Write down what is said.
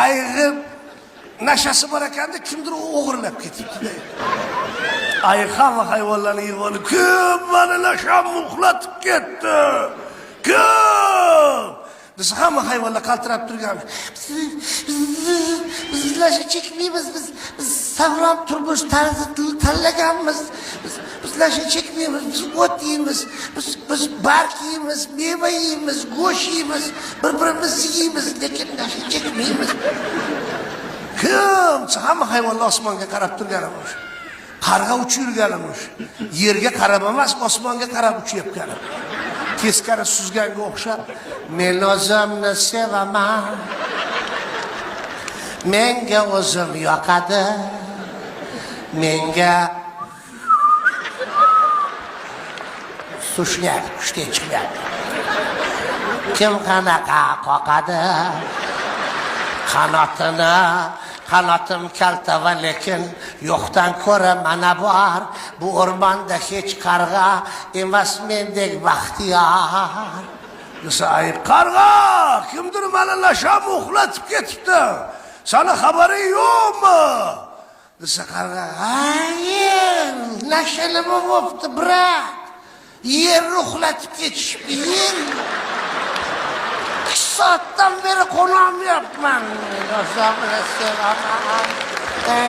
ayg'ib nashasi bor ekanda kimdir o'g'irlab ketibdi. Ay hamma hayvonlarni yig'ib kim meni nasham uxlatib ketdi? Kim? Biz hamma hayvonlar qaltirab turgan. Biz lasha chekmaymiz, biz sog'lom turmush tarzini tanlaganmiz. Biz lasha chekmaymiz, biz o't yeymiz, biz barg yeymiz, meva yeymiz, go'sht yeymiz, bir-birimizni yeymiz, lekin lasha chekmaymiz. Kim? Hamma hayvonlar osmonga qarab turganimiz. Qarg'a uchib yurganimiz. Yerga qarab emas, osmonga qarab uchayotgan. Teskari suzganga o'xshab, men o'zimni sevaman. Menga o'zim yoqadi. Menga sushlar kuchga chiqadi. Kim qanaqa qoqadi? Qanotim kalta va lekin yo'qdan ko'ra mana bor. Bu o'rmonda hech qarg'a emas mendek baxtiyor. Desa, ay qarg'a, kimdir meni lasham uxlatib ketibdi. Sana xabaring yo'qmi? Desa qarg'a, "Hayır, nashalama bo'pti, brat. Yer uxlatib ketishibdi, yer. 2 soatdan beri qo'nolmayapman. O'zimni sevaman."